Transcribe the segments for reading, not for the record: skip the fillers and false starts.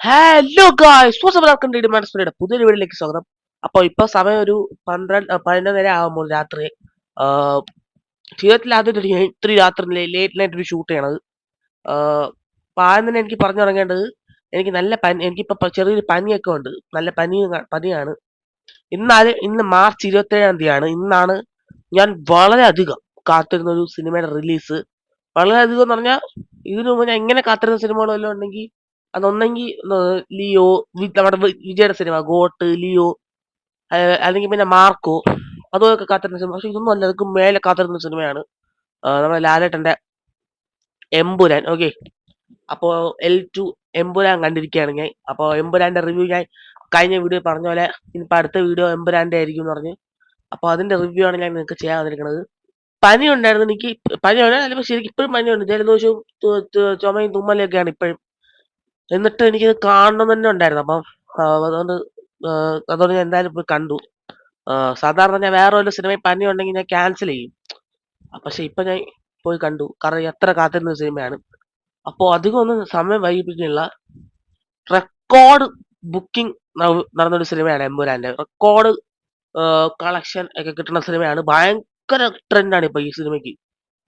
Hello guys WhatsApp പുതിയൊരു വീഡിയോയിലേക്ക് സ്വാഗതം. അപ്പോൾ ഇപ്പൊ സമയം ഒരു 11 ആകുമ്പോൾ രാത്രി. ആഹ് ജീവിതത്തിൽ ആദ്യം ഇത്തിരി രാത്രി ലേറ്റ് നൈറ്റ് ഒരു ഷൂട്ട് ചെയ്യണത്. അപ്പൊ ആദ്യം തന്നെ എനിക്ക് പറഞ്ഞു തുടങ്ങേണ്ടത്, എനിക്ക് നല്ല പനി, എനിക്കിപ്പോ ചെറിയൊരു പനിയൊക്കെ ഉണ്ട്. നല്ല പനിയാണ്. ഇന്ന് മാർച്ച് 27-ാം തീയതിയാണ്. ഇന്നാണ് ഞാൻ വളരെയധികം കാത്തിരുന്ന ഒരു സിനിമയുടെ റിലീസ്. വളരെയധികം എന്ന് പറഞ്ഞാൽ ഇതിനു മുമ്പ് ഞാൻ ഇങ്ങനെ കാത്തിരുന്ന സിനിമകൾ വല്ലതും ഉണ്ടെങ്കിൽ അതൊന്നെങ്കിൽ ലിയോ, നമ്മുടെ വിജയുടെ സിനിമ ഗോട്ട്, ലിയോ, അല്ലെങ്കിൽ പിന്നെ മാർക്കോ, അതൊക്കെ കാത്തിരുന്ന സിനിമ. പക്ഷെ ഇതൊന്നും അല്ല, അതൊക്കെ മേലെ കാത്തിരുന്ന സിനിമയാണ്. നമ്മുടെ ലാലേട്ടന്റെ എമ്പുരാൻ. ഓക്കെ, അപ്പോ L2 എമ്പുരാൻ കണ്ടിരിക്കുകയാണ് ഞാൻ. അപ്പോൾ എമ്പുരാന്റെ റിവ്യൂ ഞാൻ കഴിഞ്ഞ വീഡിയോ പറഞ്ഞ പോലെ ഇനിയിപ്പോൾ അടുത്ത വീഡിയോ എമ്പുരാന്റെ ആയിരിക്കും എന്ന് പറഞ്ഞ്, അപ്പോൾ അതിന്റെ റിവ്യൂ ആണ് ഞാൻ നിങ്ങൾക്ക് ചെയ്യാൻ വന്നിരിക്കുന്നത്. പനി ഉണ്ടായിരുന്നു എനിക്ക്. പനി ഉണ്ടായിരുന്നു, ശരിക്കും ഇപ്പോഴും പനിയുണ്ട്. ജലദോഷവും ചുമയും തുമ്മലൊക്കെയാണ് ഇപ്പോഴും. എന്നിട്ട് എനിക്കിത് കാണണം തന്നെ ഉണ്ടായിരുന്നു. അപ്പം അതുകൊണ്ട് ഞാൻ എന്തായാലും പോയി കണ്ടു. സാധാരണ ഞാൻ വേറെ വല്ല സിനിമയിൽ പനി ഉണ്ടെങ്കിൽ ഞാൻ ക്യാൻസൽ ചെയ്യും. പക്ഷെ ഇപ്പൊ ഞാൻ പോയി കണ്ടു, കാരണം എത്ര കാത്തിരുന്ന സിനിമയാണ്. അപ്പോൾ അധികം ഒന്നും സമയം വൈകിപ്പിക്കുന്നില്ല. റെക്കോർഡ് ബുക്കിംഗ് നടന്നൊരു സിനിമയാണ് എമ്പുരാന്റെ. റെക്കോർഡ് കളക്ഷൻ ഒക്കെ കിട്ടുന്ന സിനിമയാണ്. ഭയങ്കര ട്രെൻഡാണ് ഇപ്പൊ ഈ സിനിമയ്ക്ക്.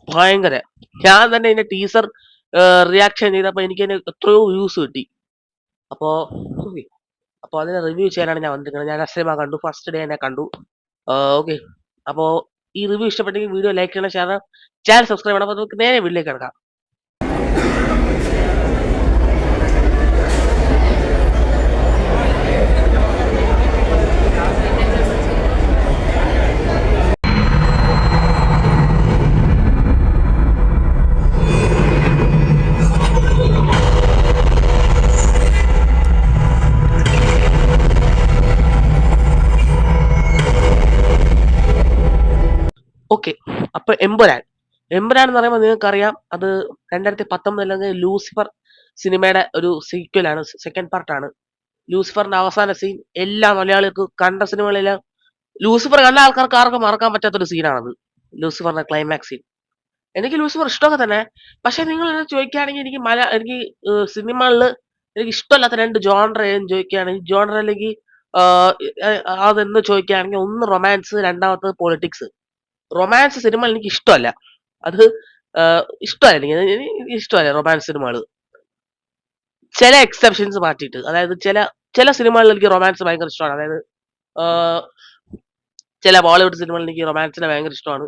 ഭയങ്കര. ഞാൻ തന്നെ ഇതിന്റെ ടീസർ റിയാക്ഷൻ ചെയ്തപ്പോ എനിക്ക് തന്നെ എത്രയോ വ്യൂസ് കിട്ടി. അപ്പോ okay. അപ്പൊ അതിനെ റിവ്യൂ ചെയ്യാനാണ് ഞാൻ വന്നിരിക്കുന്നത്. ഞാൻ ആ സിനിമ കണ്ടു, ഫസ്റ്റ് ഡേ തന്നെ കണ്ടു. ഓക്കെ, അപ്പോ ഈ റിവ്യൂ ഇഷ്ടപ്പെട്ടെങ്കിൽ വീഡിയോ ലൈക്ക് ചെയ്യണം, ഷെയർ ചെയ്യണം, ചാനൽ സബ്സ്ക്രൈബ് ചെയ്യണം. അപ്പൊ നമുക്ക് നേരെ വീട്ടിലേക്ക് കിടക്കാം. ഓക്കെ, അപ്പൊ എമ്പുരാൻ എന്ന് പറയുമ്പോൾ നിങ്ങൾക്കറിയാം, അത് 2019 അല്ലെങ്കിൽ ലൂസിഫർ സിനിമയുടെ ഒരു സീക്വലാണ്, സെക്കൻഡ് പാർട്ടാണ്. ലൂസിഫറിന്റെ അവസാന സീൻ എല്ലാ മലയാളികൾക്കും കണ്ട സിനിമകളെല്ലാം, ലൂസിഫർ കണ്ട ആൾക്കാർക്ക് ആർക്കും മറക്കാൻ പറ്റാത്തൊരു സീനാണത്. ലൂസിഫറിന്റെ ക്ലൈമാക്സ് സീൻ. എനിക്ക് ലൂസിഫർ ഇഷ്ടമൊക്കെ തന്നെ. പക്ഷെ നിങ്ങൾ എന്നെ ചോദിക്കുകയാണെങ്കിൽ എനിക്ക് സിനിമകളിൽ എനിക്ക് ഇഷ്ടമല്ലാത്ത രണ്ട് ജോണർ ഏതെന്ന് ചോദിക്കുകയാണെങ്കിൽ, ജോണർ അല്ലെങ്കിൽ അതെന്ന് ചോദിക്കുകയാണെങ്കിൽ, ഒന്ന് റൊമാൻസ്, രണ്ടാമത്തത് പൊളിറ്റിക്സ്. റൊമാൻസ് സിനിമ എനിക്ക് ഇഷ്ടമല്ല. അത് ഇഷ്ടമല്ല, എനിക്ക് ഇഷ്ടമല്ല റൊമാൻസ് സിനിമകൾ. ചില എക്സെപ്ഷൻസ് മാറ്റിയിട്ട്, അതായത് ചില സിനിമകളിൽ എനിക്ക് റൊമാൻസ് ഭയങ്കര ഇഷ്ടമാണ്. അതായത് ചില ബോളിവുഡ് സിനിമകളിൽ എനിക്ക് റൊമാൻസിനെ ഭയങ്കര ഇഷ്ടമാണ്.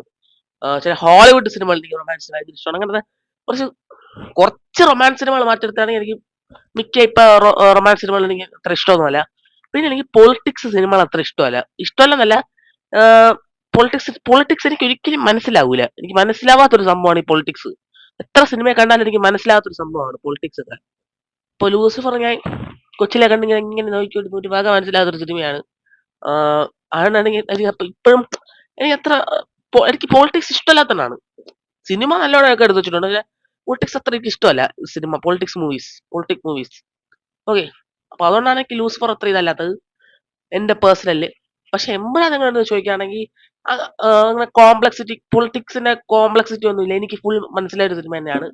ചില ഹോളിവുഡ് സിനിമകളിൽ എനിക്ക് റൊമാൻസിനെ ഭയങ്കര ഇഷ്ടമാണ്. അങ്ങനത്തെ കുറച്ച് കുറച്ച് റൊമാൻസ് സിനിമകൾ മാറ്റിയെടുത്താണെങ്കിൽ എനിക്ക് മിക്ക ഇപ്പൊ റൊമാൻസ് സിനിമകൾ എനിക്ക് അത്ര ഇഷ്ടമൊന്നുമല്ല. പിന്നെ എനിക്ക് പൊളിറ്റിക്സ് സിനിമകൾ അത്ര ഇഷ്ടമല്ലെന്നല്ല, പൊളിറ്റിക്സ് എനിക്ക് ഒരിക്കലും മനസ്സിലാവൂല. എനിക്ക് മനസ്സിലാവാത്തൊരു സംഭവമാണ് ഈ പൊളിറ്റിക്സ്. എത്ര സിനിമയെ കണ്ടാലും എനിക്ക് മനസ്സിലാവാത്തൊരു സംഭവമാണ് പൊളിറ്റിക്സ് ഒക്കെ. ഇപ്പൊ ലൂസിഫർ ഞാൻ കൊച്ചിലെ കണ്ടിങ്ങനെ ഇങ്ങനെ നോക്കിക്കൊണ്ടിരുന്ന ഭാഗം മനസ്സിലാകാത്തൊരു സിനിമയാണ്. അതുകൊണ്ടാണെങ്കിൽ എനിക്ക് ഇപ്പോഴും എനിക്ക് അത്ര എനിക്ക് പൊളിറ്റിക്സ് ഇഷ്ടമല്ലാത്തതാണ്. സിനിമ നല്ലോണമൊക്കെ എടുത്ത് വെച്ചിട്ടുണ്ട്, പക്ഷെ പൊളിറ്റിക്സ് അത്ര എനിക്ക് ഇഷ്ടമല്ല. Cinema politic movies. ഓക്കെ, അപ്പൊ അതുകൊണ്ടാണ് എനിക്ക് ലൂസിഫർ അത്ര ഇതല്ലാത്തത്, എന്റെ പേഴ്സണല്. പക്ഷെ എമ്പുരാൻ നിങ്ങൾ ചോദിക്കുകയാണെങ്കിൽ അങ്ങനെ പൊളിറ്റിക്സിന്റെ കോംപ്ലക്സിറ്റി ഒന്നുമില്ല. എനിക്ക് ഫുൾ മനസ്സിലായ ഒരു സിനിമ തന്നെയാണ്.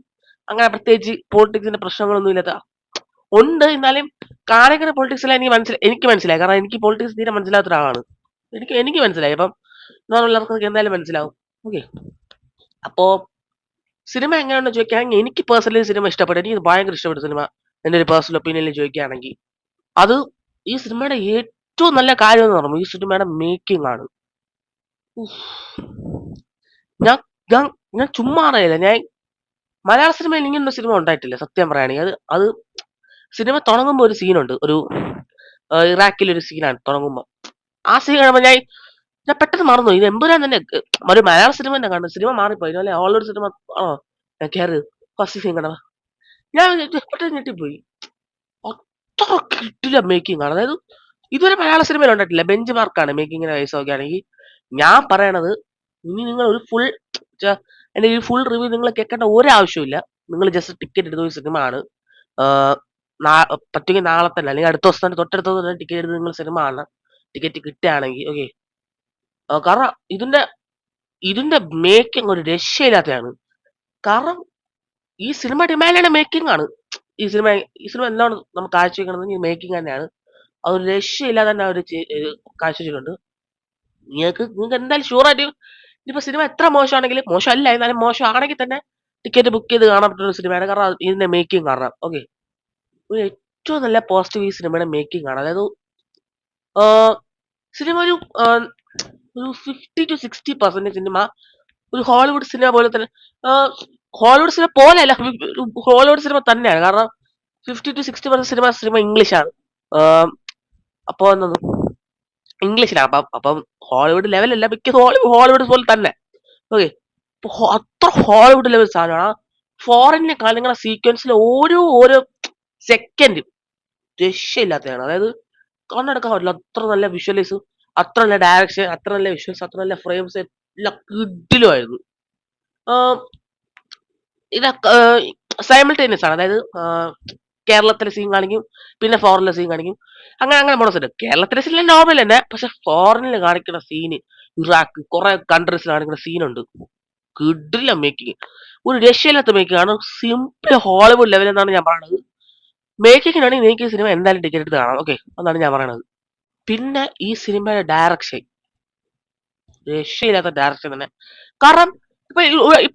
അങ്ങനെ പ്രത്യേകിച്ച് പൊളിറ്റിക്സിന്റെ പ്രശ്നങ്ങളൊന്നും ഇല്ലാത്ത ഉണ്ട്. എന്നാലും കാണിക്കുന്ന പൊളിറ്റിക്സ് എല്ലാം എനിക്ക് മനസ്സിലായി, കാരണം എനിക്ക് പൊളിറ്റിക്സ് തീരെ മനസ്സിലാത്ത ഒരാളാണ്. എനിക്ക് മനസ്സിലായി. അപ്പം എല്ലാവർക്കും എന്തായാലും മനസ്സിലാവും. ഓക്കെ, അപ്പോ സിനിമ എങ്ങനെയാണെന്ന് ചോദിക്കുകയാണെങ്കിൽ, എനിക്ക് പേഴ്സണലി സിനിമ ഇഷ്ടപ്പെട്ടു. എനിക്ക് ഭയങ്കര ഇഷ്ടപ്പെട്ട സിനിമ എന്റെ ഒരു പേഴ്സണൽ ഒപ്പീനിയനിൽ ചോദിക്കുകയാണെങ്കിൽ, അത് ഈ സിനിമയുടെ ഏറ്റവും നല്ല കാര്യം എന്ന് പറയുമ്പോൾ ഈ സിനിമയുടെ മേക്കിംഗ് ആണ്. ഞാൻ ഞാൻ ഞാൻ ചുമ്മാ അറിയില്ല, ഞാൻ മലയാള സിനിമയിൽ ഇങ്ങനൊരു സിനിമ ഉണ്ടായിട്ടില്ല സത്യം പറയുകയാണെങ്കിൽ. അത് സിനിമ തുടങ്ങുമ്പോൾ ഒരു സീനുണ്ട്, ഒരു ഇറാഖിലെ ഒരു സീനാണ് തുടങ്ങുമ്പോൾ. ആ സീൻ കാണുമ്പോൾ ഞാൻ പെട്ടെന്ന് മറന്നു, ഇത് എമ്പുരാൻ തന്നെ, ഒരു മലയാള സിനിമ തന്നെ കാണുന്നു. സിനിമ മാറിപ്പോയി, അല്ലെ ഹോളിവുഡ് സിനിമ ആണോ ഞാൻ കയറി ഫസ്റ്റ് സീൻ കണ്ടത്. ഞാൻ പെട്ടെന്ന് ഞെട്ടിപ്പോയി. അത്ര കിട്ടില്ല മേക്കിംഗ് ആണ്. അതായത് ഇതുവരെ മലയാള സിനിമയിൽ ഉണ്ടായിട്ടില്ല. ബെഞ്ച് മാർക്കാണ് മേക്കിങ്ങിനെ വയസ്സ് നോക്കുകയാണെങ്കിൽ. ഞാൻ പറയണത്, ഇനി നിങ്ങൾ ഒരു എന്റെ ഈ ഫുൾ റിവ്യൂ നിങ്ങൾ കേൾക്കേണ്ട ഒരാവശ്യമില്ല. നിങ്ങൾ ജസ്റ്റ് ടിക്കറ്റ് എടുത്ത ഒരു സിനിമ ആണ്. പറ്റുമെങ്കിൽ നാളെ തന്നെ അല്ലെങ്കിൽ അടുത്ത ദിവസം തന്നെ, തൊട്ടടുത്ത ദിവസം തന്നെ ടിക്കറ്റ് എടുത്ത് നിങ്ങൾ സിനിമ കാണണം, ടിക്കറ്റ് കിട്ടുകയാണെങ്കിൽ. ഓക്കെ, കാരണം ഇതിന്റെ മേക്കിംഗ് ഒരു രക്ഷയില്ലാത്തതാണ്. കാരണം ഈ സിനിമ ഡിമാൻഡാണ് മേക്കിംഗ് ആണ്. ഈ സിനിമ എന്താണ് നമുക്ക് കാഴ്ചവെക്കണത് ഈ മേക്കിംഗ് തന്നെയാണ്. അതൊരു രക്ഷയില്ലാതെ തന്നെ അവർ കാഴ്ചവെച്ചിട്ടുണ്ട്. നിങ്ങൾക്ക് എന്തായാലും ഷുവറായിട്ട് ഇനിയിപ്പോ സിനിമ എത്ര മോശമാണെങ്കിലും, മോശമല്ല എന്നാലും മോശമാണെങ്കിൽ തന്നെ ടിക്കറ്റ് ബുക്ക് ചെയ്ത് കാണാൻ പറ്റുന്ന ഒരു സിനിമയാണ്. കാരണം ഇതിന്റെ മേക്കിംഗ് കാരണം. ഓക്കെ, ഒരു ഏറ്റവും നല്ല പോസിറ്റീവ് ഈ സിനിമയുടെ മേക്കിംഗ് ആണ്. അതായത് സിനിമ ഒരു 50-60% സിനിമ ഒരു ഹോളിവുഡ് സിനിമ പോലെ തന്നെ, ഹോളിവുഡ് സിനിമ പോലെയല്ല, ഒരു ഹോളിവുഡ് സിനിമ തന്നെയാണ്. കാരണം 50-60% സിനിമ ഇംഗ്ലീഷാണ്. അപ്പോ എന്നത് ഇംഗ്ലീഷിലാണ്. അപ്പം ഹോളിവുഡ് ലെവലല്ല, മിക്ക ഹോളിവുഡ് പോലെ തന്നെ. ഓക്കെ, അത്ര ഹോളിവുഡ് ലെവൽ സാധനമാണ്. ഫോറിനെ നിങ്ങളുടെ സീക്വൻസിൽ ഓരോ സെക്കൻഡും രക്ഷയില്ലാത്തതാണ്. അതായത് കണ്ണെടുക്കാൻ പറ്റില്ല, അത്ര നല്ല വിഷ്വലൈസും, അത്ര നല്ല ഡയറക്ഷൻ, അത്ര നല്ല വിഷ്വൽസ്, അത്ര നല്ല ഫ്രെയിംസ്, എല്ലാം കിഡിലുമായിരുന്നു. ഇതൊക്കെ സൈമിൾട്ടേനിയസ് ആണ്. അതായത് കേരളത്തിലെ സീൻ കാണിക്കും, പിന്നെ ഫോറിനിലെ സീൻ കാണിക്കും, അങ്ങനെ പോണ സെറ്റ്. കേരളത്തിലെ സീൻ നോർമൽ തന്നെ, പക്ഷെ ഫോറിനിൽ കാണിക്കുന്ന സീന്, ഇറാഖ് കുറെ കൺട്രീസിൽ കാണിക്കുന്ന സീനുണ്ട്, കിഡില്ല മേക്കിങ്, ഒരു രക്ഷയില്ലാത്ത മേക്കിംഗ് ആണ്. സിമ്പിൾ ഹോളിവുഡ് ലെവൽ എന്നാണ് ഞാൻ പറയുന്നത്. മേക്കിങ്ങിനാണെങ്കിൽ എനിക്ക് ഈ സിനിമ എന്തായാലും ടിക്കറ്റ് എടുത്ത് കാണാം. ഓക്കെ, അതാണ് ഞാൻ പറയണത്. പിന്നെ ഈ സിനിമയുടെ ഡയറക്ഷൻ, രക്ഷയില്ലാത്ത ഡയറക്ഷൻ തന്നെ. കാരണം ഇപ്പൊ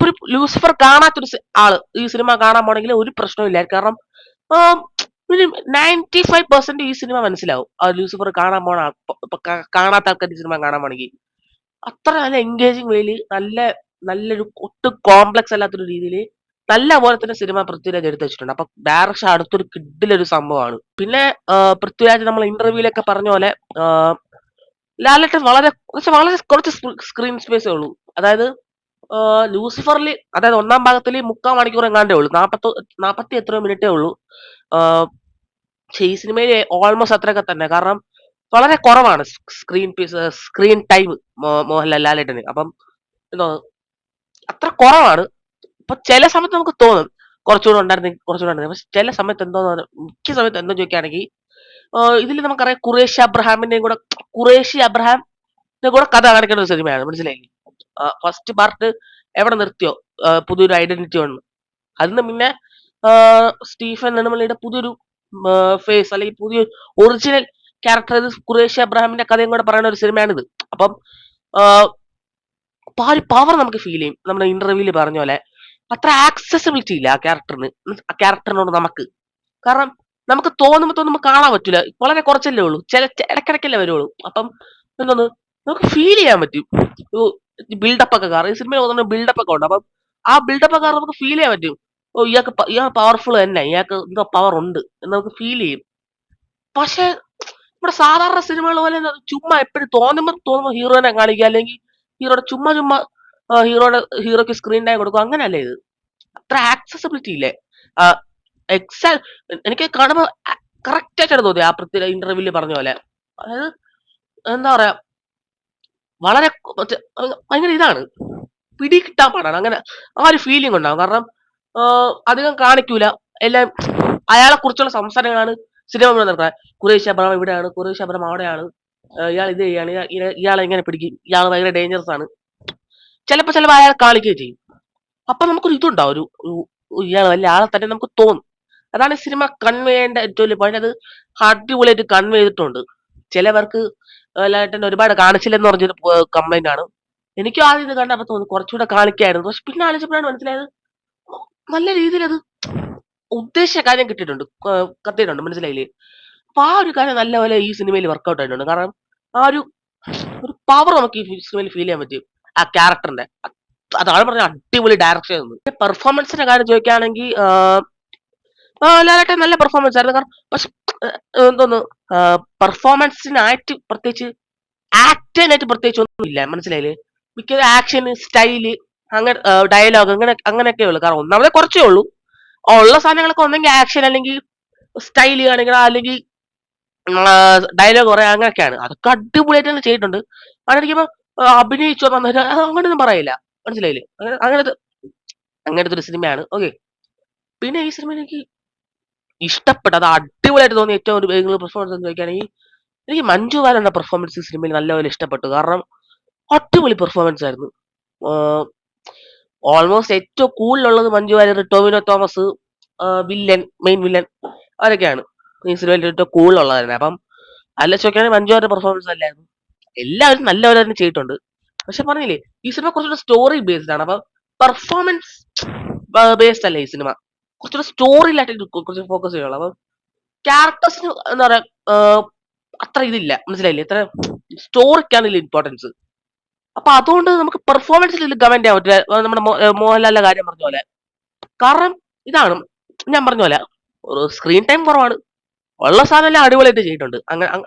ഒരു ലൂസിഫർ കാണാത്തൊരു ആള് ഈ സിനിമ കാണാൻ പോണെങ്കിൽ ഒരു പ്രശ്നവും കാരണം ഒരു 95% ഈ സിനിമ മനസ്സിലാവും. ആ ലൂസിഫർ കാണാൻ പോണ കാണാത്ത ആൾക്കാർ ഈ സിനിമ കാണാൻ പോണെങ്കിൽ അത്ര നല്ല എൻഗേജിങ് വേയിൽ, നല്ലൊരു ഒട്ടും കോംപ്ലക്സ് അല്ലാത്തൊരു രീതിയിൽ നല്ല പോലെ തന്നെ സിനിമ പൃഥ്വിരാജ് എടുത്തു വെച്ചിട്ടുണ്ട്. അപ്പൊ ഡയറക്ഷൻ അടുത്തൊരു കിഡിലൊരു സംഭവമാണ്. പിന്നെ പൃഥ്വിരാജ് നമ്മൾ ഇന്റർവ്യൂലൊക്കെ പറഞ്ഞ പോലെ ലാലേട്ടൻ വളരെ കുറച്ച് സ്ക്രീൻ സ്പേസേ ഉള്ളൂ. അതായത് ലൂസിഫറിൽ, അതായത് ഒന്നാം ഭാഗത്തിൽ 3/4 മണിക്കൂർ എങ്ങാണ്ടേ ഉള്ളൂ, 40 എത്രയോ മിനിറ്റേ ഉള്ളൂ. പക്ഷെ ഈ സിനിമയിൽ ഓൾമോസ്റ്റ് അത്രയൊക്കെ തന്നെ. കാരണം വളരെ കുറവാണ് സ്ക്രീൻ ടൈം മോഹൻലാൽ ലാലേട്ടന്. അപ്പം എന്തോ അത്ര കുറവാണ്. ഇപ്പൊ ചില സമയത്ത് നമുക്ക് തോന്നും കുറച്ചുകൂടെ ഉണ്ടായിരുന്നു. പക്ഷെ ചില സമയത്ത് മിക്ക സമയത്ത് എന്തോ ചോദിക്കുകയാണെങ്കിൽ ഇതിൽ നമുക്കറിയാം ഖുറേഷി അബ്രഹാമിന്റെ കൂടെ കഥ കാണിക്കുന്ന ഒരു സിനിമയാണ്. മനസ്സിലായില്ലേ? ഫസ്റ്റ് പാർട്ട് എവിടെ നിർത്തിയോ, പുതിയൊരു ഐഡന്റിറ്റി വന്നു. അതിന് പിന്നെ സ്റ്റീഫൻ നെടുമ്പള്ളിയുടെ പുതിയൊരു ഫേസ്, അല്ലെങ്കിൽ പുതിയ ഒറിജിനൽ ക്യാരക്ടർ ഖുറേഷി അബ്രഹാമിന്റെ കഥയും കൂടെ പറയുന്ന ഒരു സിനിമയാണിത്. അപ്പം ആ ഒരു പവർ നമുക്ക് ഫീൽ ചെയ്യും. നമ്മുടെ ഇന്റർവ്യൂല് പറഞ്ഞ പോലെ അത്ര ആക്സസിബിലിറ്റി ഇല്ല ആ ക്യാരക്ടറിനോട് നമുക്ക്. കാരണം നമുക്ക് തോന്നുമ്പോ കാണാൻ പറ്റില്ല, വളരെ കുറച്ചല്ലേ ഉള്ളൂ, ഇടക്കിടക്കല്ലേ വരുള്ളൂ. അപ്പം എന്തോന്ന് നമുക്ക് ഫീൽ ചെയ്യാൻ പറ്റും. ബിൽഡപ്പ് ഒക്കെ കാരണം ഈ സിനിമയിൽ ബിൽഡപ്പ് ഒക്കെ ഉണ്ട്. അപ്പം ആ ബിൽഡപ്പ് ഒക്കെ നമുക്ക് ഫീൽ ചെയ്യാൻ പറ്റും. ഇയാൾ പവർഫുൾ തന്നെ, ഇയാൾക്ക് എന്തോ പവർ ഉണ്ട് എന്ന് നമുക്ക് ഫീൽ ചെയ്യും. പക്ഷെ നമ്മുടെ സാധാരണ സിനിമകൾ പോലെ ചുമ്മാ എപ്പോഴും തോന്നുമ്പോ ഹീറോനെ കാണിക്കുക, അല്ലെങ്കിൽ ചുമ്മാ ഹീറോയ്ക്ക് സ്ക്രീൻ ടൈം കൊടുക്കും, അങ്ങനെയല്ലേ ഇത്. അത്ര ആക്സസിബിലിറ്റി ഇല്ലേ. എനിക്ക് കാണുമ്പോ കറക്റ്റ് ആയിട്ടാണ് തോന്നിയത് ആ പൃഥ്വിരാജ് ഇന്റർവ്യൂല് പറഞ്ഞ പോലെ. അതായത് എന്താ പറയാ, വളരെ ഭയങ്കര ഇതാണ്, പിടി കിട്ടാൻ പാടാണ്. അങ്ങനെ ആ ഒരു ഫീലിംഗ് ഉണ്ടാവും. കാരണം അധികം കാണിക്കൂല, എല്ലാം അയാളെ കുറിച്ചുള്ള സംസാരങ്ങളാണ് സിനിമ നടക്കുന്നത്. ഖുറേഷി അബ്രഹാം ഇവിടെയാണ്, ഖുറേഷി അബ്രഹാം അവിടെയാണ്, ഇയാൾ ഇത് ചെയ്യാണ്, ഇയാളെ എങ്ങനെ പിടിക്കും, ഇയാൾ ഭയങ്കര ഡേഞ്ചറസ് ആണ്, ചിലപ്പോ അയാൾ കാണിക്കുകയും ചെയ്യും. അപ്പൊ നമുക്കൊരു ഇതുണ്ടാവും, ഇയാൾ വലിയ ആളെ തന്നെ നമുക്ക് തോന്നും. അതാണ് ഈ സിനിമ കൺവേ ചെയ്യേണ്ട ഏറ്റവും വലിയ പോയിന്റ്. അത് അടിപൊളിയായിട്ട് കൺവേ ചെയ്തിട്ടുണ്ട്. ചിലവർക്ക് ലാലേട്ടൻ ഒരുപാട് കാണിച്ചില്ലെന്ന് പറഞ്ഞൊരു കംപ്ലൈന്റ് ആണ്. എനിക്കും ആദ്യം ഇത് കണ്ടപ്പോ തോന്നി കുറച്ചുകൂടെ കാണിക്കായിരുന്നു. പക്ഷെ പിന്നെ ആലോചിച്ചപ്പോഴാണ് മനസ്സിലായത് നല്ല രീതിയിൽ അത് ഉദ്ദേശിച്ച കാര്യം കത്തിയിട്ടുണ്ട്. മനസ്സിലായില്ലേ? അപ്പൊ ആ ഒരു കാര്യം നല്ലപോലെ ഈ സിനിമയിൽ വർക്ക്ഔട്ട് ആയിട്ടുണ്ട്. കാരണം ആ ഒരു പവർ നമുക്ക് ഈ സിനിമയിൽ ഫീൽ ചെയ്യാൻ പറ്റും, ആ ക്യാരക്ടറിന്റെ. അതാണ് പറഞ്ഞ അടിപൊളി ഡയറക്ഷൻ. പെർഫോമൻസിന്റെ കാര്യം ചോദിക്കുകയാണെങ്കിൽ ലാലേട്ടൻ നല്ല പെർഫോമൻസ് ആയിരുന്നു. കാരണം പക്ഷെ എന്തോന്ന് പെർഫോമൻസിനായിട്ട് പ്രത്യേകിച്ച് ആക്ടിനായിട്ട് പ്രത്യേകിച്ച് ഒന്നും ഇല്ല. മനസ്സിലായില്ലേ? മിക്കത് ആക്ഷൻ, സ്റ്റൈല്, അങ്ങനെ ഡയലോഗ്, അങ്ങനെയൊക്കെ ഉള്ളു. കാരണം ഒന്നാമതെ കുറച്ചേ ഉള്ളൂ. ഉള്ള സാധനങ്ങളൊക്കെ ഒന്നെങ്കിൽ ആക്ഷൻ, അല്ലെങ്കിൽ സ്റ്റൈല് കാണിക്കണം, അല്ലെങ്കിൽ ഡയലോഗ് പറയാം, അങ്ങനെയൊക്കെയാണ്. അതൊക്കെ അടിപൊളിയായിട്ട് തന്നെ ചെയ്തിട്ടുണ്ട്. അതെനിക്കിപ്പോ അഭിനയിച്ചോ നന്നായിട്ട് അങ്ങനെയൊന്നും പറയില്ല. മനസ്സിലായില്ലേ? അങ്ങനത്തെ ഒരു സിനിമയാണ്. ഓക്കെ, പിന്നെ ഈ സിനിമ എനിക്ക് ഇഷ്ടപ്പെട്ട, അത് അടിപൊളിയായിട്ട് തോന്നിയ ഏറ്റവും ഒരു പെർഫോമൻസ് എന്ന് ചോദിക്കുകയാണെങ്കിൽ എനിക്ക് മഞ്ജു വാര്യരുടെ പെർഫോമൻസ് സിനിമയിൽ നല്ലപോലെ ഇഷ്ടപ്പെട്ടു. കാരണം അടിപൊളി പെർഫോമൻസ് ആയിരുന്നു. ഓൾമോസ്റ്റ് ഏറ്റവും കൂടുതലുള്ളത് മഞ്ജു വാര്യർ, ടൊവിനോ തോമസ്, മെയിൻ വില്ലൻ അവരൊക്കെയാണ് ഈ സിനിമയിൽ ഏറ്റവും കൂടുതലുള്ളവരാണ്. അപ്പം അതിൽ ചോദിക്കുകയാണെങ്കിൽ മഞ്ജുവാരുടെ പെർഫോമൻസ് അല്ലായിരുന്നു. എല്ലാവരും നല്ലപോലെ തന്നെ ചെയ്തിട്ടുണ്ട്. പക്ഷെ പറഞ്ഞില്ലേ ഈ സിനിമ കുറച്ചുകൂടെ സ്റ്റോറി ബേസ്ഡ് ആണ്. അപ്പൊ പെർഫോമൻസ് ബേസ്ഡ് അല്ല ഈ സിനിമ. കുറച്ചുകൂടെ സ്റ്റോറിയിലായിട്ട് കുറച്ച് ഫോക്കസ് ചെയ്യുള്ളൂ. അപ്പൊ ക്യാരക്ടേഴ്സിന് എന്താ പറയാ അത്ര ഇതില്ല, മനസ്സിലായില്ലേ? ഇത്ര സ്റ്റോറിക്കാണ് ഇതിൽ ഇമ്പോർട്ടൻസ്. അപ്പൊ അതുകൊണ്ട് നമുക്ക് പെർഫോമൻസിൽ ഇതിൽ കമന്റ് ചെയ്യാൻ പറ്റില്ല. നമ്മുടെ മോഹൻലാലിന്റെ കാര്യം പറഞ്ഞ പോലെ. കാരണം ഇതാണ് ഞാൻ പറഞ്ഞ പോലെ ഒരു സ്ക്രീൻ ടൈം കുറവാണ്. ഉള്ള സാധനം എല്ലാം അടിപൊളിയായിട്ട് ചെയ്തിട്ടുണ്ട്.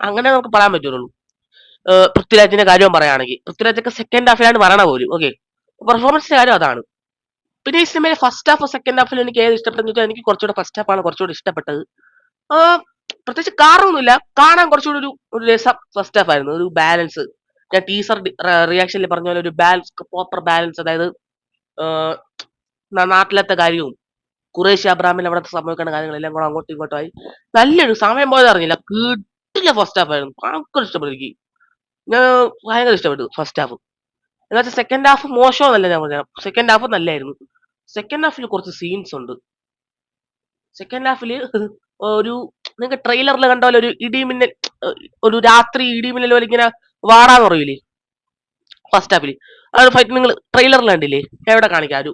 അങ്ങനെ നമുക്ക് പറയാൻ പറ്റുള്ളൂ. പൃഥ്വിരാജിന്റെ കാര്യം പറയുകയാണെങ്കിൽ പൃഥ്വിരാജൊക്കെ സെക്കൻഡ് ഹാഫിലാണ് വരണ പോലും. ഓക്കെ, പെർഫോമൻസിന്റെ കാര്യം അതാണ്. പിന്നെ ഈ സിനിമയിലെ ഫസ്റ്റ് ഹാഫ് സെക്കൻഡ് ഹാഫിൽ എനിക്ക് ഏത് ഇഷ്ടപ്പെട്ടെന്ന് വെച്ചാൽ എനിക്ക് കുറച്ചുകൂടെ ഫസ്റ്റ് ഹാഫാണ് കുറച്ചുകൂടി ഇഷ്ടപ്പെട്ടത്. ആ, പ്രത്യേകിച്ച് കാരണമൊന്നുമില്ല, കാണാൻ കുറച്ചുകൂടി ഒരു രസം ഫസ്റ്റ് ഹാഫ് ആയിരുന്നു. ഒരു ബാലൻസ്, ഞാൻ ടീസർ റിയാക്ഷനിൽ പറഞ്ഞ പോലെ ഒരു ബാലൻസ്, പ്രോപ്പർ ബാലൻസ്. അതായത് നാട്ടിലത്തെ കാര്യവും ഖുറേഷി അബ്രാമിൽ അവിടുത്തെ സംഭവിക്കുന്ന കാര്യങ്ങളെല്ലാം കൂടെ അങ്ങോട്ടും ഇങ്ങോട്ടും ആയി നല്ലൊരു സമയം പോയത് അറിഞ്ഞില്ല. കിട്ടില്ല ഫസ്റ്റ് ഹാഫ് ആയിരുന്നു. ഭയങ്കര ഇഷ്ടപ്പെട്ടു എനിക്ക്. ഞാൻ ഭയങ്കര ഇഷ്ടപ്പെട്ടു ഫസ്റ്റ് ഹാഫ്. എന്ന് വെച്ചാൽ സെക്കൻഡ് ഹാഫ് മോശമെന്നല്ല ഞാൻ പറഞ്ഞത്, സെക്കൻഡ് ഹാഫ് നല്ലായിരുന്നു. സെക്കൻഡ് ഹാഫിൽ കുറച്ച് സീൻസ് ഉണ്ട്. സെക്കൻഡ് ഹാഫിൽ ഒരു നിങ്ങൾക്ക് ട്രെയിലറിൽ കണ്ട പോലെ ഒരു ഇടിമിന്നൽ, ഒരു രാത്രി ഇടിമിന്നൽ പോലെ ഇങ്ങനെ വാടാന്ന് പറയൂലേ ഫസ്റ്റ് ഹാഫിൽ, ആ ഒരു ഫൈറ്റ് നിങ്ങൾ ട്രെയിലറിൽ കണ്ടില്ലേ? എവിടെ കാണിക്കാം ഒരു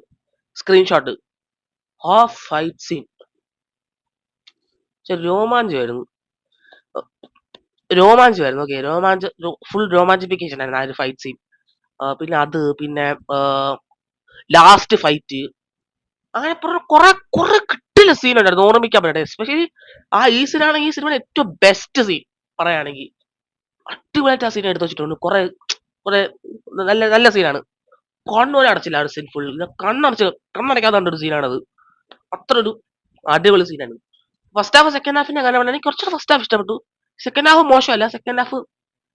സ്ക്രീൻഷോട്ട്. ആ ഫൈറ്റ് സീൻ രോമാഞ്ചമായിരുന്നു. രോമാഞ്ചമായിരുന്നു. ഓക്കെ, ഫുൾ രോമാഞ്ചിഫിക്കേഷൻ ആയിരുന്നു ആ ഒരു ഫൈറ്റ് സീൻ. പിന്നെ അത്, പിന്നെ ലാസ്റ്റ് ഫൈറ്റ്, അങ്ങനെ കുറെ കുറെ കിട്ടില്ല സീൻ ഉണ്ടായിരുന്നു ഓർമ്മിക്കാൻ പറ്റട്ടെ. എസ്പെഷ്യലി ഈ സീനാണ് ഈ സിനിമയുടെ ഏറ്റവും ബെസ്റ്റ് സീൻ പറയുകയാണെങ്കിൽ. അടിപൊളിയായിട്ട് ആ സീൻ എടുത്ത് വെച്ചിട്ടുണ്ട്. കുറെ കുറെ നല്ല നല്ല സീനാണ്. കണ്ണൂരെ അടച്ചില്ല ആ ഒരു സീൻ. ഫുൾ കണ്ണടയ്ക്കാതെ കണ്ട ഒരു സീനാണത്. അത്ര ഒരു അടിപൊളി സീനാണ്. ഫസ്റ്റ് ഹാഫ് സെക്കൻഡ് ഹാഫിന്റെ കാര്യം പറഞ്ഞാൽ എനിക്ക് കുറച്ചുകൂടെ ഫസ്റ്റ് ഹാഫ് ഇഷ്ടപ്പെട്ടു. സെക്കൻഡ് ഹാഫ് മോശമല്ല, സെക്കൻഡ് ഹാഫ്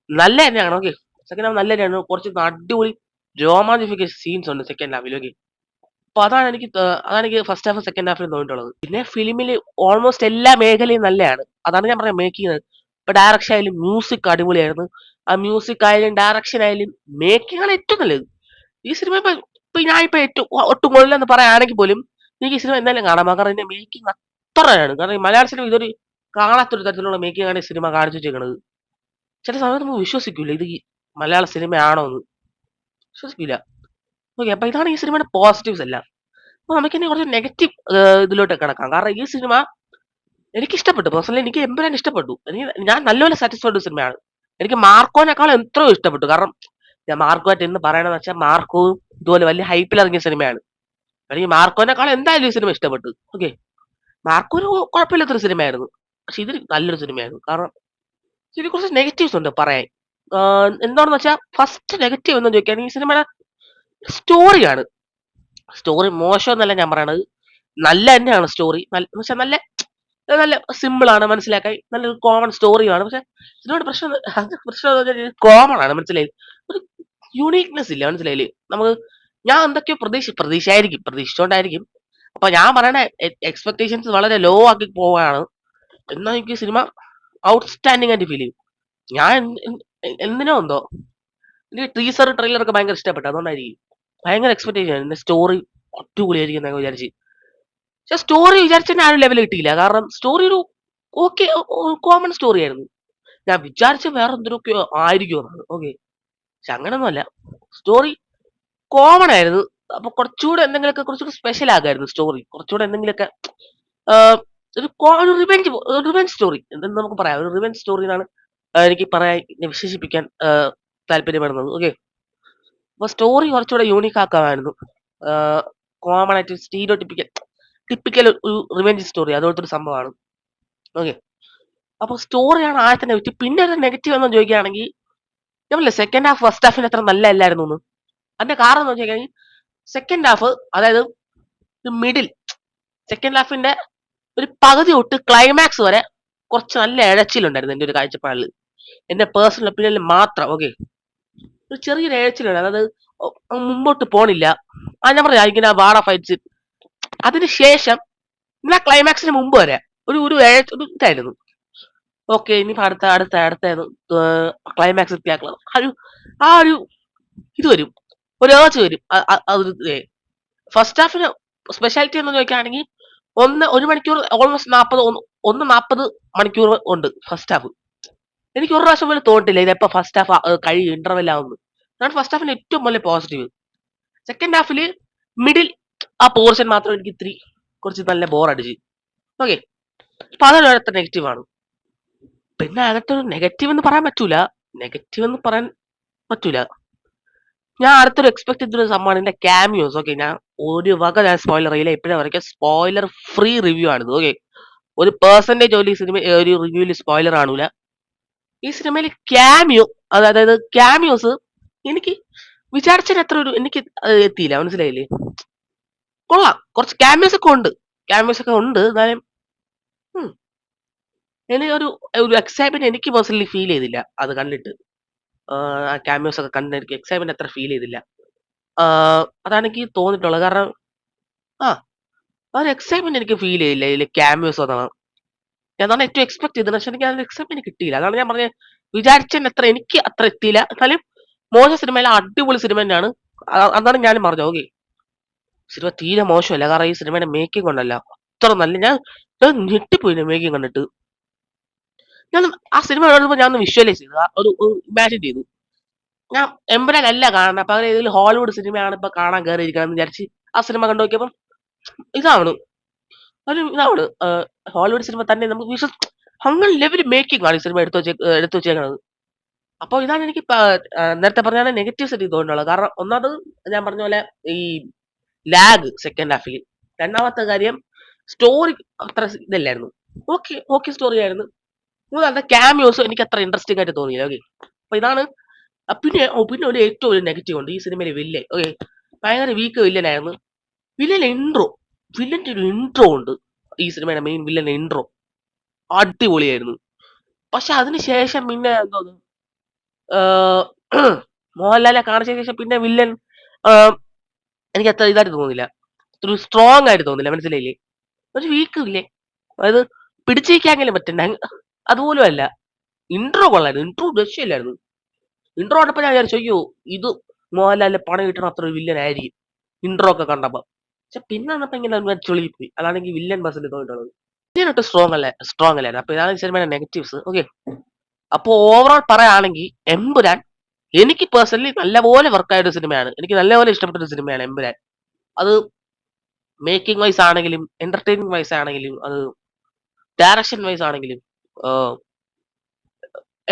നല്ല തന്നെയാണ്. ഓക്കെ, സെക്കൻഡ് ഹാഫ് നല്ല തന്നെയാണ്. കുറച്ച് അടിപൊളി രോമാഞ്ചിഫിക്കേഷൻ സീൻസ് ഉണ്ട് സെക്കൻഡ് ഹാഫിൽ. ഓക്കെ, അപ്പൊ അതാണ് എനിക്ക് ഫസ്റ്റ് ഹാഫ് സെക്കൻഡ് ഹാഫിൽ തോന്നിയിട്ടുള്ളത്. പിന്നെ ഫിലിമിൽ ഓൾമോസ്റ്റ് എല്ലാ മേഖലയും നല്ലതാണ്. അതാണ് ഞാൻ പറഞ്ഞത് മേക്കിംഗ്. ഇപ്പൊ ഡയറക്ഷൻ ആയാലും മ്യൂസിക് അടിപൊളിയായിരുന്നു. ആ മ്യൂസിക് ആയാലും ഡയറക്ഷൻ ആയാലും മേക്കിംഗ് ആണ് ഏറ്റവും നല്ലത് ഈ സിനിമ. ഇപ്പൊ ഞാൻ ഇപ്പൊ ഏറ്റവും ഒട്ടും കൊള്ളില്ലെന്ന് പറയുകയാണെങ്കിൽ പോലും എനിക്ക് ഈ സിനിമ എന്തായാലും കാണാം. കാരണം ഇതിന്റെ മേക്കിംഗ് അത്രയാണ്. കാരണം ഈ മലയാള സിനിമ ഇതൊരു കാണാത്തൊരു തരത്തിലുള്ള മേക്കിംഗ് ആണ് ഈ സിനിമ കാണിച്ചു വെച്ചേക്കുന്നത്. ചില സമയത്ത് നമുക്ക് വിശ്വസിക്കൂല ഇത് ഈ മലയാള സിനിമയാണോ എന്ന്, വിശ്വസിക്കില്ല. ഓക്കെ, അപ്പൊ ഇതാണ് ഈ സിനിമയുടെ പോസിറ്റീവ്സ് എല്ലാം. അപ്പൊ നമുക്ക് ഇനി കുറച്ച് നെഗറ്റീവ് ഇതിലോട്ട് കിടക്കാം. കാരണം ഈ സിനിമ എനിക്ക് ഇഷ്ടപ്പെട്ടു. പേഴ്സണലി എനിക്ക് എമ്പുരാൻ ഇഷ്ടപ്പെട്ടു. ഞാൻ നല്ലപോലെ സാറ്റിസ്ഫൈഡ് സിനിമയാണ്. എനിക്ക് മാർക്കോനേക്കാളും എത്രയോ ഇഷ്ടപ്പെട്ടു. കാരണം ഞാൻ മാർക്കോയിട്ട് എന്ന് പറയണമെന്ന് വെച്ചാൽ മാർക്കോവും ഇതുപോലെ വലിയ ഹൈപ്പിൽ ഇറങ്ങിയ സിനിമയാണ്. എനിക്ക് മാർക്കോനേക്കാളും എന്തായാലും ഈ സിനിമ ഇഷ്ടപ്പെട്ടു. ഓക്കെ, മാർക്കോ ഒരു കുഴപ്പമില്ലാത്തൊരു സിനിമയായിരുന്നു. പക്ഷെ ഇത് നല്ലൊരു സിനിമയായിരുന്നു. കാരണം ഇതിൽ കുറച്ച് നെഗറ്റീവ്സ് ഉണ്ട് പറയാൻ. എന്താണെന്ന് വെച്ചാൽ ഫസ്റ്റ് നെഗറ്റീവ് എന്ന് ചോദിക്കുകയാണെങ്കിൽ ഈ സിനിമയുടെ സ്റ്റോറിയാണ്. സ്റ്റോറി മോശമെന്നല്ല ഞാൻ പറയണത്, നല്ല തന്നെയാണ് സ്റ്റോറി. പക്ഷെ നല്ല നല്ല സിമ്പിൾ ആണ് മനസ്സിലാക്കാൻ. നല്ലൊരു കോമൺ സ്റ്റോറിയാണ്. പക്ഷെ ഇതിനോട് പ്രശ്നം എന്ന് വെച്ചാൽ കോമൺ ആണ്, മനസ്സിലായി. ഒരു യുണീക്നെസ് ഇല്ല, മനസ്സിലായില്ലേ? നമുക്ക് ഞാൻ എന്തൊക്കെയോ പ്രതീക്ഷിച്ചോണ്ടായിരിക്കും. അപ്പൊ ഞാൻ പറയണ എക്സ്പെക്ടേഷൻസ് വളരെ ലോ ആക്കി പോവുകയാണ്. എന്നാൽ എനിക്ക് സിനിമ ഔട്ട്സ്റ്റാൻഡിംഗ് ആയിട്ട് ഫീൽ ചെയ്യും. ഞാൻ എന്തിനോ എന്തോ എനിക്ക് ട്രെയിലർ ഒക്കെ ഭയങ്കര ഇഷ്ടപ്പെട്ടു. അതുകൊണ്ടായിരിക്കും ഭയങ്കര എക്സ്പെക്ടേഷൻ. എന്റെ സ്റ്റോറി അടിപൊളിയായിരിക്കും എന്നൊക്കെ വിചാരിച്ച്. പക്ഷെ സ്റ്റോറി വിചാരിച്ച ആ ഒരു ലെവൽ കിട്ടിയില്ല. കാരണം സ്റ്റോറി ഒരു ഓക്കെ കോമൺ സ്റ്റോറി ആയിരുന്നു. ഞാൻ വിചാരിച്ച വേറെ എന്തിനൊക്കെയോ ആയിരിക്കുമെന്നാണ്. ഓക്കെ, പക്ഷെ അങ്ങനൊന്നും അല്ല. സ്റ്റോറി കോമൺ ആയിരുന്നു. അപ്പൊ കുറച്ചുകൂടെ എന്തെങ്കിലുമൊക്കെ കുറച്ചുകൂടെ സ്പെഷ്യൽ ആകായിരുന്നു സ്റ്റോറി. കുറച്ചുകൂടെ എന്തെങ്കിലുമൊക്കെ ഒരു റിവെഞ്ച് സ്റ്റോറി എന്തെന്ന് നമുക്ക് പറയാം. ഒരു റിവെഞ്ച് സ്റ്റോറി എന്നാണ് എനിക്ക് പറയാൻ വിശേഷിപ്പിക്കാൻ താല്പര്യപ്പെടുന്നത്. ഓക്കെ, അപ്പൊ സ്റ്റോറി കുറച്ചുകൂടെ യൂണിക് ആക്കാമായിരുന്നു. കോമൺ ആയിട്ട് ടിപ്പിക്കൽ ഒരു റിവെഞ്ച് സ്റ്റോറി അതുപോലത്തെ ഒരു സംഭവമാണ്. ഓക്കെ, അപ്പൊ സ്റ്റോറിയാണ് ആദ്യത്തെ നെഗറ്റീവ്. പിന്നെ ഒരു നെഗറ്റീവ് എന്ന് ചോദിക്കുകയാണെങ്കിൽ നമ്മളെ സെക്കൻഡ് ഹാഫ് ഫസ്റ്റ് ഹാഫിന് അത്ര നല്ല അല്ലായിരുന്നു എന്ന്. അതിന്റെ കാരണം എന്ന് വെച്ച് കഴിഞ്ഞാൽ സെക്കൻഡ് ഹാഫ്, അതായത് മിഡിൽ സെക്കൻഡ് ഹാഫിന്റെ ഒരു പകുതി തൊട്ട് ക്ലൈമാക്സ് വരെ കുറച്ച് നല്ല ഇഴച്ചിലുണ്ടായിരുന്നു എന്റെ ഒരു കാഴ്ചപ്പാടിൽ, എന്റെ പേഴ്സണൽ ഒപ്പീനിയനിൽ മാത്രം. ഓക്കെ, ഒരു ചെറിയൊരു ഇഴച്ചിലുണ്ട്. അതായത് മുമ്പോട്ട് പോണില്ല. ഞാൻ പറയാം ഇങ്ങനെ വാട ഫൈറ്റ്സ് അതിനുശേഷം ഇങ്ങനെ ക്ലൈമാക്സിന് മുമ്പ് വരെ ഒരു ഒരു ഇതായിരുന്നു. ഓക്കെ, ഇനി അടുത്ത ക്ലൈമാക്സ് എത്തിയാക്കണം. ആ ഒരു ഇത് വരും, ഒരു ഏർച്ച് വരും. ഫസ്റ്റ് ഹാഫിന് സ്പെഷ്യാലിറ്റി എന്ന് ചോദിക്കുകയാണെങ്കിൽ ഒരു മണിക്കൂർ ഓൾമോസ്റ്റ് 40 മണിക്കൂർ ഉണ്ട് ഫസ്റ്റ് ഹാഫ്. എനിക്ക് ഒരു പ്രാവശ്യം പോലും തോന്നിട്ടില്ല ഇതെപ്പോ ഫസ്റ്റ് ഹാഫ് കഴിയും ഇന്റർവെൽ ആവുന്നു. അതാണ് ഫസ്റ്റ് ഹാഫിന്റെ ഏറ്റവും വലിയ പോസിറ്റീവ്. സെക്കൻഡ് ഹാഫില് മിഡിൽ ആ പോർഷൻ മാത്രം എനിക്ക് ഇത്തിരി കുറച്ച് നല്ല ബോർ അടിച്ച്. ഓക്കെ, അപ്പൊ അതൊരു അടുത്ത നെഗറ്റീവ് ആണ്. പിന്നെ അടുത്തൊരു നെഗറ്റീവ് എന്ന് പറയാൻ പറ്റൂല. നെഗറ്റീവ് എന്ന് പറയാൻ പറ്റൂല. ഞാൻ അടുത്തൊരു എക്സ്പെക്ട് ചെയ്തൊരു സംഭവമാണ് എന്റെ ക്യാമിയോസ്. ഓക്കെ, ഞാൻ ഒരു വക ഞാൻ സ്പോയിലർ ചെയ്യില്ല. ഇപ്പോഴും വരയ്ക്കുക സ്പോയിലർ ഫ്രീ റിവ്യൂ ആണിത്. ഓക്കെ, ഒരു പെർസെന്റേജ് പോലും ഈ സിനിമ ഒരു റിവ്യൂവിൽ സ്പോയിലർ ആണൂല. ഈ സിനിമയിൽ ക്യാമിയോ, അതായത് ക്യാമിയോസ് എനിക്ക് വിചാരിച്ചതിന് അത്ര ഒരു എനിക്ക് എത്തിയില്ല. മനസ്സിലായില്ലേ? കൊള്ളാം, കുറച്ച് ക്യാമിയോസ് ഒക്കെ ഉണ്ട്. ക്യാമിയോസ് ഒക്കെ ഉണ്ട്, എന്നാലും എനിക്ക് ഒരു എക്സൈറ്റ്മെന്റ് എനിക്ക് പേഴ്സണലി ഫീൽ ചെയ്തില്ല അത് കണ്ടിട്ട്. ക്യാമിയോസ് ഒക്കെ കണ്ടിട്ട് എനിക്ക് എക്സൈറ്റ്മെന്റ് അത്ര ഫീൽ ചെയ്തില്ല. അതാണ് എനിക്ക് തോന്നിയിട്ടുള്ളത്. കാരണം ആ ഒരു എക്സൈറ്റ്മെന്റ് എനിക്ക് ഫീൽ ചെയ്യില്ല ഇതിൽ ക്യാമിയോസ് എന്നാണ്. ഞാൻ അതാണ് ഏറ്റവും എക്സ്പെക്ട് ചെയ്തത്. പക്ഷെ എനിക്ക് അതിന് എക്സൈറ്റ്മെന്റ് കിട്ടിയില്ല. അതാണ് ഞാൻ പറഞ്ഞത്, വിചാരിച്ചതിന് അത്ര എനിക്ക് അത്ര എത്തിയില്ല. എന്നാലും മോശം സിനിമയിലെ അടിപൊളി സിനിമ തന്നെയാണ്. അതാണ് ഞാനും പറഞ്ഞത്. ഓക്കെ, സിനിമ തീരെ മോശമല്ല. കാരണം ഈ സിനിമയുടെ മേക്കിംഗ് കൊണ്ടല്ല, അത്ര നല്ല. ഞാൻ ഞെട്ടിപ്പോയി മേക്കിംഗ് കണ്ടിട്ട്. ഞാൻ ആ സിനിമ കാണുമ്പോൾ ഞാൻ ഒന്ന് വിഷ്വലൈസ് ചെയ്തു, ഒരു ഇമാജിൻ ചെയ്തു. ഞാൻ എമ്പുരാൻ അല്ല കാണുന്നത്, പകരം ഇതിൽ ഹോളിവുഡ് സിനിമയാണ് ഇപ്പൊ കാണാൻ കയറിയിരിക്കണം എന്ന് വിചാരിച്ച് ആ സിനിമ കണ്ടു നോക്കിയപ്പം ഇതാണ് ഇതാണ് ഹോളിവുഡ് സിനിമ തന്നെ നമുക്ക് അങ്ങനെ ലെവൽ മേക്കിംഗ് ആണ് ഈ സിനിമ എടുത്തു വെച്ചേക്കുന്നത്. അപ്പോൾ ഇതാണ് എനിക്ക് നേരത്തെ പറഞ്ഞ നെഗറ്റീവ്സ് എനിക്ക് തോന്നിയിട്ടുള്ളത്. കാരണം ഒന്നാമത് ഞാൻ പറഞ്ഞ പോലെ ഈ ലാഗ് സെക്കൻഡ് ഹാഫിൽ. രണ്ടാമത്തെ കാര്യം സ്റ്റോറി അത്ര ഇതല്ലായിരുന്നു. ഓക്കെ ഓക്കെ സ്റ്റോറി ആയിരുന്നു. മൂന്നാമത്തെ ക്യാമിയോസ് എനിക്ക് അത്ര ഇൻട്രസ്റ്റിംഗ് ആയിട്ട് തോന്നിയില്ല. ഓക്കെ, അപ്പൊ ഇതാണ്. പിന്നെ ഒരു ഏറ്റവും ഒരു നെഗറ്റീവ് ഉണ്ട് ഈ സിനിമയിലെ വില്ലൻ. ഓക്കെ, ഭയങ്കര വീക്ക് വില്ലനായിരുന്നു. വില്ലന്റെ ഇൻട്രോ, വില്ലന്റെ ഒരു ഇൻട്രോ ഉണ്ട് ഈ സിനിമയുടെ മെയിൻ വില്ലന്റെ ഇൻട്രോ അടിപൊളിയായിരുന്നു. പക്ഷെ അതിനുശേഷം പിന്നെ എന്തോന്നു മോഹൻലാലിനെ കാണിച്ച ശേഷം പിന്നെ വില്ലൻ എനിക്ക് അത്ര ഇതായിട്ട് തോന്നില്ല, ഒരു സ്ട്രോങ് ആയിട്ട് തോന്നില്ല. മനസ്സിലായില്ലേ? ഒരു വീക്ക് ഇല്ലേ, അതായത് പിടിച്ചിരിക്കാങ്കിലും പറ്റണ്ട, അതുപോലും അല്ല. ഇൻട്രോ കൊള്ളായിരുന്നു, ഇൻട്രോ രക്ഷയില്ലായിരുന്നു. ഇൻട്രോ കണ്ടപ്പോ ഞാൻ വിചാരിച്ചു അയ്യോ ഇത് മോഹൻലാലിന്റെ പണം കിട്ടണ അത്ര ഒരു വില്ലൻ ആയിരിക്കും ഇൻട്രോ ഒക്കെ കണ്ടപ്പോ. പക്ഷെ പിന്നെ വന്നപ്പോ ഇങ്ങനെ ചുളിപ്പോയി. അതാണെങ്കിൽ വില്ലൻ ബസ്സിൽ തോന്നിട്ടുള്ളത് ഇതിനൊട്ട് സ്ട്രോങ് അല്ലായിരുന്നു. അപ്പൊ ഇതാണ് സിനിമയുടെ നെഗറ്റീവ്സ്. ഓക്കെ, അപ്പൊ ഓവറോൾ പറയുകയാണെങ്കിൽ എമ്പുരാൻ എനിക്ക് പേഴ്സണലി നല്ലപോലെ വർക്കായ ഒരു സിനിമയാണ്. എനിക്ക് നല്ലപോലെ ഇഷ്ടപ്പെട്ട ഒരു സിനിമയാണ് എമ്പുരാൻ. അത് മേക്കിംഗ് വൈസ് ആണെങ്കിലും എന്റർടൈനിങ് വൈസ് ആണെങ്കിലും അത് ഡയറക്ഷൻ വൈസ് ആണെങ്കിലും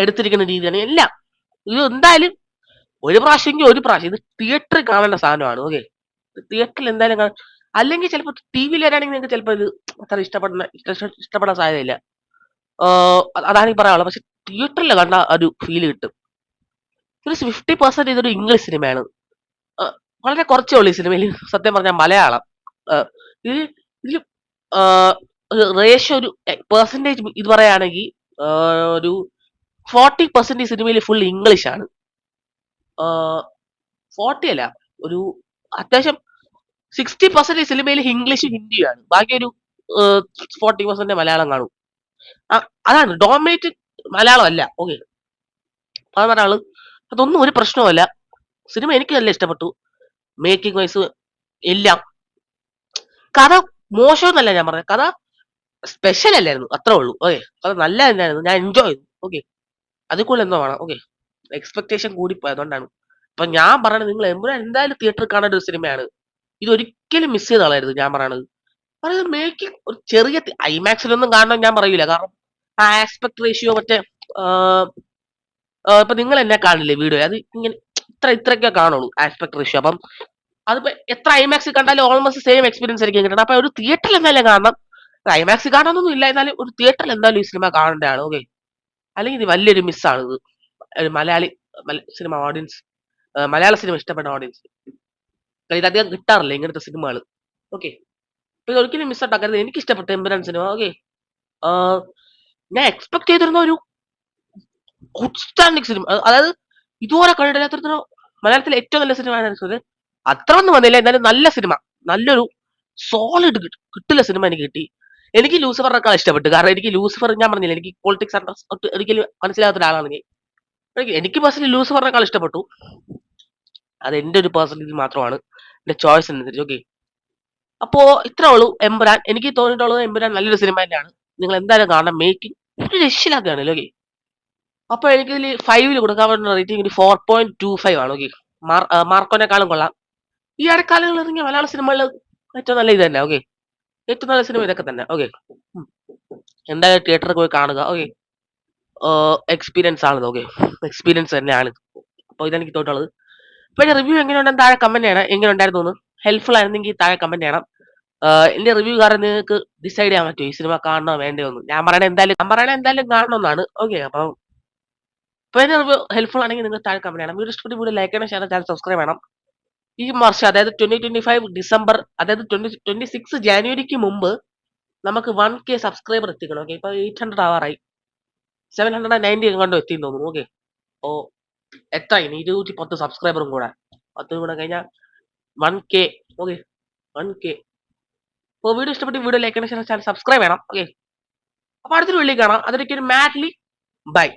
എടുത്തിരിക്കുന്ന രീതിയാണ് എല്ലാം. ഇത് എന്തായാലും ഒരു പ്രാവശ്യമെങ്കിൽ ഒരു പ്രാവശ്യം ഇത് തിയേറ്ററിൽ കാണേണ്ട സാധനമാണ്. ഓക്കെ, തിയേറ്ററിൽ എന്തായാലും കാണാം. അല്ലെങ്കിൽ ചിലപ്പോൾ ടി വിയിൽ വരാണെങ്കിൽ നിങ്ങൾക്ക് ചിലപ്പോൾ ഇത് അത്ര ഇഷ്ടപ്പെടാൻ സാധ്യതയില്ല. അതാണ് ഈ പറയാനുള്ളത്. പക്ഷെ തിയേറ്ററിൽ കണ്ട ഒരു ഫീല് കിട്ടും. ഒരു 50% ഇതൊരു ഇംഗ്ലീഷ് സിനിമയാണ്. വളരെ കുറച്ചേ ഉള്ളൂ ഈ സിനിമയിൽ സത്യം പറഞ്ഞാൽ മലയാളം. ഇത് ഇതിൽ റേഷ്യോ ഒരു പെർസെന്റേജ് ഇത് പറയുകയാണെങ്കിൽ ഒരു 40% ഈ സിനിമയിൽ ഫുൾ ഇംഗ്ലീഷ് ആണ്. 40 അല്ല, ഒരു അത്യാവശ്യം 60% ഈ സിനിമയിൽ ഇംഗ്ലീഷും ഹിന്ദിയാണ്. ബാക്കി ഒരു 40% മലയാളം കാണും. അതാണ് ഡോമിനേറ്റഡ് മലയാളം അല്ല. ഓക്കെ, അത് പറഞ്ഞാള് അതൊന്നും ഒരു പ്രശ്നവുമല്ല. സിനിമ എനിക്ക് നല്ല ഇഷ്ടപ്പെട്ടു. മേക്കിംഗ് വൈസ് എല്ലാം. കഥ മോശമെന്നല്ല ഞാൻ പറഞ്ഞത്, കഥ സ്പെഷ്യൽ അല്ലായിരുന്നു, അത്രേ ഉള്ളൂ. ഓക്കെ, കഥ നല്ല തന്നെയായിരുന്നു, ഞാൻ എൻജോയ് ചെയ്തു. ഓക്കെ, അതിൽ കൂടുതൽ എന്തോ വേണം. ഓക്കെ, എക്സ്പെക്ടേഷൻ കൂടിപ്പോയി, അതുകൊണ്ടാണ്. അപ്പൊ ഞാൻ പറയണത് നിങ്ങൾ എന്തായാലും തിയേറ്ററിൽ കാണേണ്ട ഒരു സിനിമയാണ്. ഇത് ഒരിക്കലും മിസ് ചെയ്ത് കളയരുത്. ഞാൻ പറയണത് അതായത് മേക്കിംഗ് ഒരു ചെറിയ ഐമാക്സിലൊന്നും കാണണം ഞാൻ പറയൂല. കാരണം ആ ആസ്പെക്ട് റേഷ്യോ മറ്റേ ഇപ്പൊ നിങ്ങൾ എന്നെ കാണില്ലേ വീഡിയോ, അത് ഇങ്ങനെ ഇത്രയൊക്കെ കാണുള്ളൂ ആസ്പെക്ട് റേഷ്യോ. അപ്പം അതിപ്പോ എത്ര ഐമാക്സ് കണ്ടാലും ഓൾമോസ്റ്റ് സെയിം എക്സ്പീരിയൻസ് ആയിരിക്കും കിട്ടണം. അപ്പൊ ഒരു തിയേറ്ററിൽ എന്തായാലും കാണണം. ഐമാക്സ് കാണാനൊന്നും ഇല്ല, എന്നാലും ഒരു തിയേറ്ററിൽ എന്തായാലും ഈ സിനിമ കാണേണ്ടതാണ്. ഓക്കെ, അല്ലെങ്കിൽ ഇത് വലിയൊരു മിസ്സാണ്. ഇത് ഒരു മലയാളി സിനിമ ഓഡിയൻസ്, മലയാള സിനിമ ഇഷ്ടപ്പെട്ട ഓഡിയൻസ് ഇത് അധികം കിട്ടാറില്ല ഇങ്ങനത്തെ സിനിമകൾ. ഓക്കെ, അപ്പൊ ഇത് ഒരിക്കലും മിസ്സാട്ടാക്കരുത്. എനിക്ക് ഇഷ്ടപ്പെട്ട എമ്പുരാൻ സിനിമ. ഓക്കെ, ഞാൻ എക്സ്പെക്ട് ചെയ്തിരുന്ന ഒരു ഔട്ട്സ്റ്റാൻഡിങ് സിനിമ, അതായത് ഇതുപോലെ കണ്ടിട്ടില്ലാത്ത മലയാളത്തിലെ ഏറ്റവും നല്ല സിനിമ അത്ര ഒന്നും വന്നില്ല, എന്നാലും നല്ല സിനിമ, നല്ലൊരു സോളിഡ് കിട്ടില്ല സിനിമ എനിക്ക് കിട്ടി. എനിക്ക് ലൂസിഫറിനേക്കാൾ ഇഷ്ടപ്പെട്ടു. കാരണം എനിക്ക് ലൂസിഫർ ഞാൻ പറഞ്ഞില്ല, എനിക്ക് പൊളിറ്റിക്സ് ഒരിക്കലും മനസ്സിലാകാത്ത ഒരാളാണെങ്കിൽ എനിക്ക് പേഴ്സണലി ലൂസിഫറിനേക്കാൾ ഇഷ്ടപ്പെട്ടു. അത് എന്റെ ഒരു പേഴ്സണൽ ഇത് മാത്രമാണ്, എന്റെ ചോയ്സ് അനുസരിച്ച്. ഓക്കെ, അപ്പോ ഇത്രേ ഉള്ളൂ എമ്പുരാൻ. എനിക്ക് തോന്നിയിട്ടുള്ളത് എമ്പുരാൻ നല്ലൊരു സിനിമ തന്നെയാണ്. നിങ്ങൾ എന്തായാലും കാണണം. മേക്കിംഗ് ഒരു രക്ഷയില്ലാത്തതാണ്. ഓക്കെ. അപ്പൊ എനിക്കിതിൽ 5 കൊടുക്കാൻ പറ്റുന്ന റേറ്റിംഗ് ഒരു 4.25 ആണ്. ഓക്കെ. മാർക്കോനെക്കാളും കൊള്ളാം. ഈ ഇടക്കാലങ്ങളിൽ ഇറങ്ങിയ മലയാള സിനിമകളിൽ ഏറ്റവും നല്ല ഇത് തന്നെ. ഓക്കെ. ഏറ്റവും നല്ല സിനിമ ഇതൊക്കെ തന്നെ. ഓക്കെ. എന്തായാലും തിയേറ്ററിൽ പോയി കാണുക. ഓക്കെ. എക്സ്പീരിയൻസ് ആണ്. ഓക്കെ. എക്സ്പീരിയൻസ് തന്നെയാണ്. അപ്പോൾ ഇതെനിക്ക് തോന്നുള്ളത്. അപ്പൊ റിവ്യൂ എങ്ങനെയുണ്ടെന്ന് താഴെ കമന്റ് ചെയ്യണം. എങ്ങനെ ഉണ്ടായിരുന്നു? ഹെൽപ്ഫുൾ ആയിരുന്നെങ്കിൽ താഴെ കമന്റ് ചെയ്യണം. എന്റെ റിവ്യൂ കാരണം നിങ്ങൾക്ക് ഡിസൈഡ് ചെയ്യാൻ പറ്റും ഈ സിനിമ കാണണോ വേണ്ടയോ എന്ന്. ഞാൻ പറയണ എന്തായാലും കാണണമെന്നാണ്. ഓക്കെ. അപ്പൊ എന്റെ റിവ്യൂ ഹെൽപ്ഫുൾ ആണെങ്കിൽ നിങ്ങൾ താഴെ കമന്റ് ചെയ്യണം. വീഡിയോ ഇഷ്ടപ്പെട്ട വീഡിയോ ലൈക്ക് ചെയ്യണം, ഷെയർ ചാനൽ സബ്സ്ക്രൈബ് ചെയ്യണം. ഈ വർഷം അതായത് 2025 ഡിസംബർ അതായത് 2026 ജാനുവരിക്ക് മുമ്പ് നമുക്ക് 1K സബ്സ്ക്രൈബർ എത്തിക്കണം. ഓക്കെ. ഇപ്പൊ 800 ആവാറായി. 790 എങ്ങാണ്ടോ എത്തിയെന്ന് തോന്നുന്നു. ഓക്കെ. ഓ എത്ര ഇനി 210 സബ്സ്ക്രൈബറും കൂടെ 10 കൂടെ കഴിഞ്ഞാൽ 1K. ഓക്കെ. 1K. അപ്പോൾ വീഡിയോ ഇഷ്ടപ്പെട്ട് വീഡിയോ ലൈക്ക് ചെയ്യണം, ചാനൽ സബ്സ്ക്രൈബ് ചെയ്യണം. ഓക്കെ. അപ്പൊ അടുത്തൊരു വീഡിയോ കാണാം. അതിലേക്ക് ഒരു മാറ്റ്ലി ബൈ.